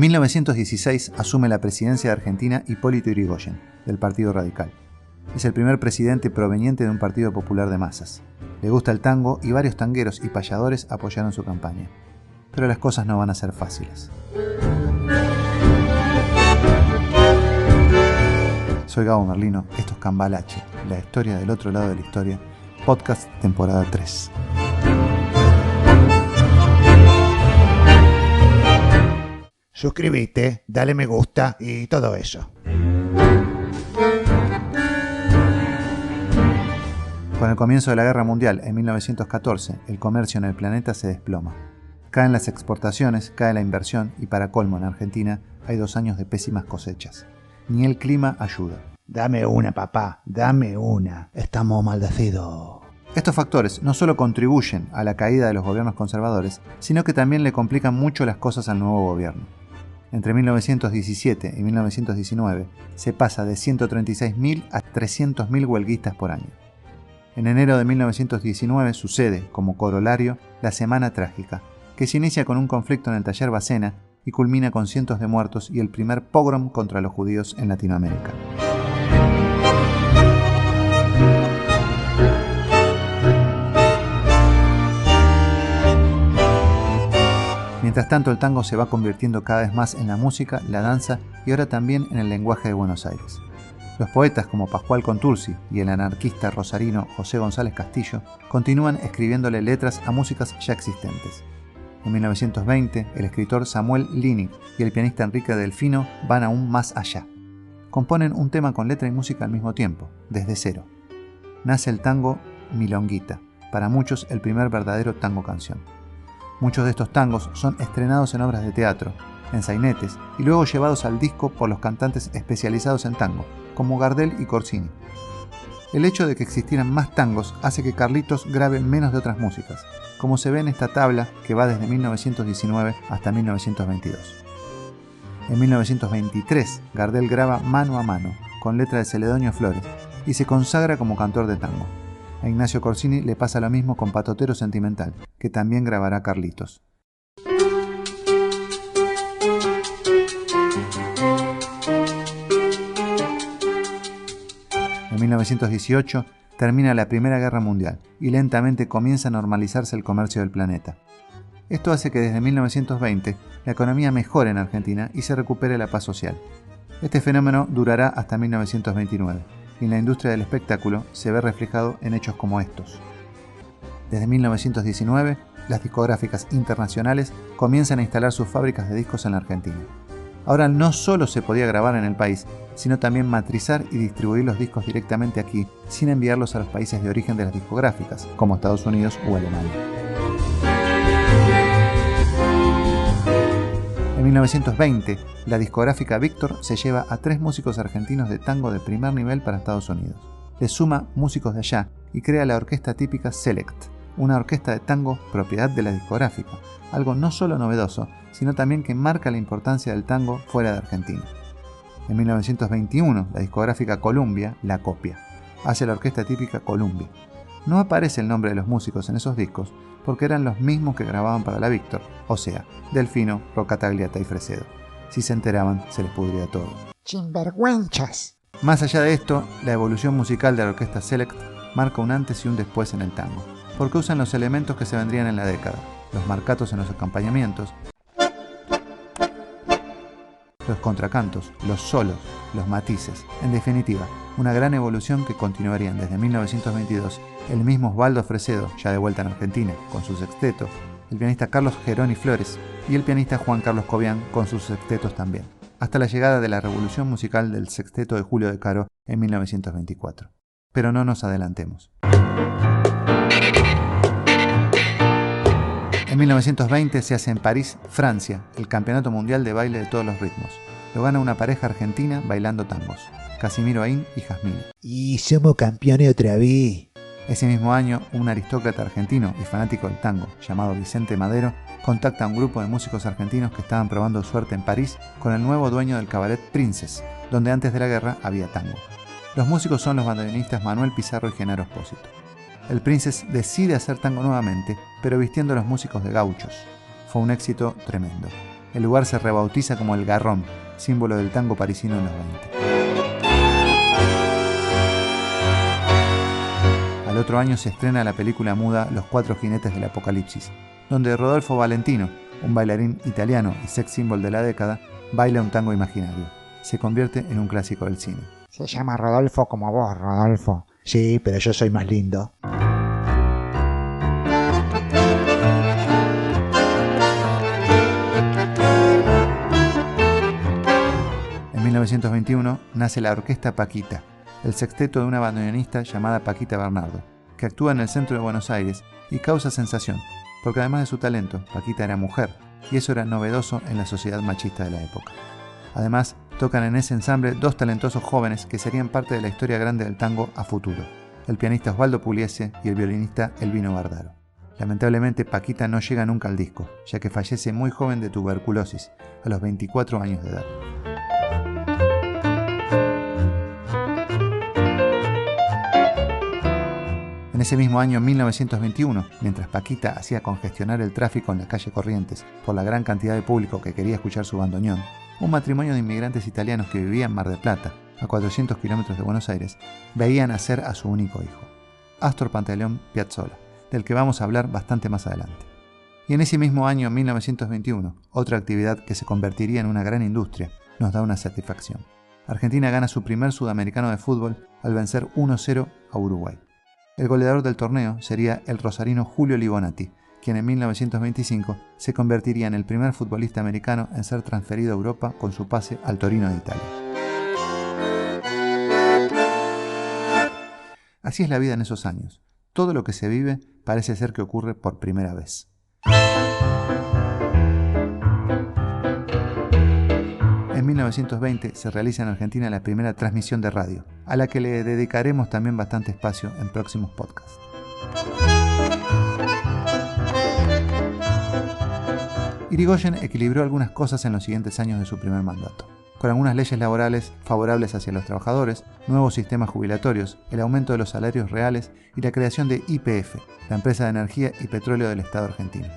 1916 asume la presidencia de Argentina Hipólito Yrigoyen, del Partido Radical. Es el primer presidente proveniente de un partido popular de masas. Le gusta el tango y varios tangueros y payadores apoyaron su campaña. Pero las cosas no van a ser fáciles. Soy Gabo Merlino, esto es Cambalache, la historia del otro lado de la historia, podcast temporada 3. Suscríbete, dale me gusta y todo eso. Con el comienzo de la Guerra Mundial en 1914, el comercio en el planeta se desploma. Caen las exportaciones, cae la inversión y para colmo en Argentina hay 2 años de pésimas cosechas. Ni el clima ayuda. Dame una, papá, dame una. Estamos maldecidos. Estos factores no solo contribuyen a la caída de los gobiernos conservadores, sino que también le complican mucho las cosas al nuevo gobierno. Entre 1917 y 1919 se pasa de 136.000 a 300.000 huelguistas por año. En enero de 1919 sucede, como corolario, la Semana Trágica, que se inicia con un conflicto en el taller Bacena y culmina con cientos de muertos y el primer pogrom contra los judíos en Latinoamérica. Mientras tanto, el tango se va convirtiendo cada vez más en la música, la danza y ahora también en el lenguaje de Buenos Aires. Los poetas como Pascual Contursi y el anarquista rosarino José González Castillo continúan escribiéndole letras a músicas ya existentes. En 1920, el escritor Samuel Linig y el pianista Enrique Delfino van aún más allá. Componen un tema con letra y música al mismo tiempo, desde cero. Nace el tango Milonguita, para muchos el primer verdadero tango canción. Muchos de estos tangos son estrenados en obras de teatro, en sainetes y luego llevados al disco por los cantantes especializados en tango, como Gardel y Corsini. El hecho de que existieran más tangos hace que Carlitos grabe menos de otras músicas, como se ve en esta tabla que va desde 1919 hasta 1922. En 1923, Gardel graba Mano a Mano, con letra de Celedonio Flores, y se consagra como cantor de tango. A Ignacio Corsini le pasa lo mismo con Patotero Sentimental, que también grabará Carlitos. En 1918 termina la Primera Guerra Mundial y lentamente comienza a normalizarse el comercio del planeta. Esto hace que desde 1920 la economía mejore en Argentina y se recupere la paz social. Este fenómeno durará hasta 1929 y en la industria del espectáculo se ve reflejado en hechos como estos. Desde 1919, las discográficas internacionales comienzan a instalar sus fábricas de discos en la Argentina. Ahora no solo se podía grabar en el país, sino también matrizar y distribuir los discos directamente aquí, sin enviarlos a los países de origen de las discográficas, como Estados Unidos o Alemania. En 1920, la discográfica Víctor se lleva a 3 músicos argentinos de tango de primer nivel para Estados Unidos. Les suma músicos de allá y crea la orquesta típica Select, una orquesta de tango propiedad de la discográfica, algo no solo novedoso, sino también que marca la importancia del tango fuera de Argentina. En 1921, la discográfica Columbia la copia. Hace la orquesta típica Columbia. No aparece el nombre de los músicos en esos discos porque eran los mismos que grababan para la Víctor, o sea, Delfino, Roccatagliata y Fresedo. Si se enteraban, se les pudría todo. ¡Sinvergüenzas! Más allá de esto, la evolución musical de la orquesta Select marca un antes y un después en el tango, porque usan los elementos que se vendrían en la década, los marcatos en los acompañamientos, los contracantos, los solos, los matices, en definitiva, una gran evolución que continuarían desde 1922 el mismo Osvaldo Fresedo, ya de vuelta en Argentina, con su sexteto, el pianista Carlos Geroni Flores y el pianista Juan Carlos Cobian con sus sextetos también, hasta la llegada de la revolución musical del sexteto de Julio De Caro en 1924. Pero no nos adelantemos. En 1920 se hace en París, Francia, el Campeonato Mundial de Baile de Todos los Ritmos. Lo gana una pareja argentina bailando tangos, Casimiro Aín y Jazmín. Y somos campeones otra vez. Ese mismo año, un aristócrata argentino y fanático del tango, llamado Vicente Madero, contacta a un grupo de músicos argentinos que estaban probando suerte en París con el nuevo dueño del cabaret Princes, donde antes de la guerra había tango. Los músicos son los bandoneonistas Manuel Pizarro y Genaro Espósito. El Princes decide hacer tango nuevamente, pero vistiendo a los músicos de gauchos. Fue un éxito tremendo. el lugar se rebautiza como el Garrón, símbolo del tango parisino en los 20. Al otro año se estrena la película muda Los Cuatro Jinetes del Apocalipsis, donde Rodolfo Valentino, un bailarín italiano y sex symbol de la década, baila un tango imaginario. Se convierte en un clásico del cine. Se llama Rodolfo como vos, Rodolfo. Sí, pero yo soy más lindo. En 1921 nace la Orquesta Paquita, el sexteto de una bandoneonista llamada Paquita Bernardo, que actúa en el centro de Buenos Aires y causa sensación, porque además de su talento, Paquita era mujer, y eso era novedoso en la sociedad machista de la época. Además, tocan en ese ensamble dos talentosos jóvenes que serían parte de la historia grande del tango a futuro, el pianista Osvaldo Pugliese y el violinista Elvino Bardaro. Lamentablemente, Paquita no llega nunca al disco, ya que fallece muy joven de tuberculosis, a los 24 años de edad. En ese mismo año, 1921, mientras Paquita hacía congestionar el tráfico en la calle Corrientes por la gran cantidad de público que quería escuchar su bandoneón, un matrimonio de inmigrantes italianos que vivían en Mar del Plata, a 400 kilómetros de Buenos Aires, veían nacer a su único hijo, Astor Pantaleón Piazzolla, del que vamos a hablar bastante más adelante. Y en ese mismo año, 1921, otra actividad que se convertiría en una gran industria nos da una satisfacción. Argentina gana su primer sudamericano de fútbol al vencer 1-0 a Uruguay. El goleador del torneo sería el rosarino Julio Libonati, quien en 1925 se convertiría en el primer futbolista americano en ser transferido a Europa con su pase al Torino de Italia. Así es la vida en esos años. Todo lo que se vive parece ser que ocurre por primera vez. En 1920 se realiza en Argentina la primera transmisión de radio, a la que le dedicaremos también bastante espacio en próximos podcasts. Irigoyen equilibró algunas cosas en los siguientes años de su primer mandato, con algunas leyes laborales favorables hacia los trabajadores, nuevos sistemas jubilatorios, el aumento de los salarios reales y la creación de YPF, la empresa de energía y petróleo del Estado argentino.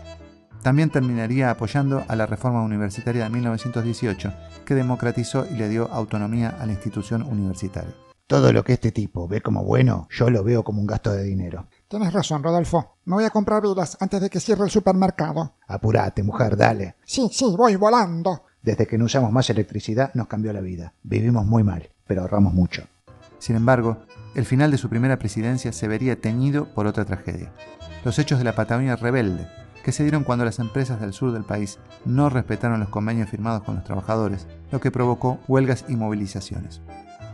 También terminaría apoyando a la reforma universitaria de 1918, que democratizó y le dio autonomía a la institución universitaria. Todo lo que este tipo ve como bueno, yo lo veo como un gasto de dinero. Tienes razón, Rodolfo. Me voy a comprar vidas antes de que cierre el supermercado. Apurate, mujer, dale. Sí, voy volando. Desde que no usamos más electricidad nos cambió la vida. Vivimos muy mal, pero ahorramos mucho. Sin embargo, el final de su primera presidencia se vería teñido por otra tragedia. Los hechos de la Patagonia rebelde, que se dieron cuando las empresas del sur del país no respetaron los convenios firmados con los trabajadores, lo que provocó huelgas y movilizaciones.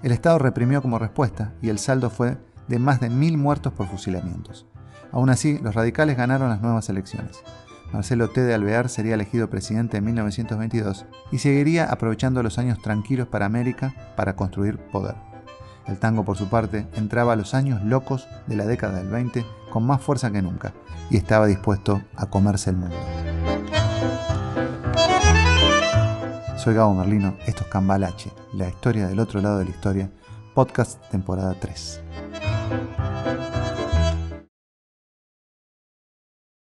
El Estado reprimió como respuesta y el saldo fue de más de 1000 muertos por fusilamientos. Aún así, los radicales ganaron las nuevas elecciones. Marcelo T. de Alvear sería elegido presidente en 1922 y seguiría aprovechando los años tranquilos para América para construir poder. El tango, por su parte, entraba a los años locos de la década del 20 con más fuerza que nunca y estaba dispuesto a comerse el mundo. Soy Gabo Merlino, esto es Cambalache, la historia del otro lado de la historia, podcast temporada 3.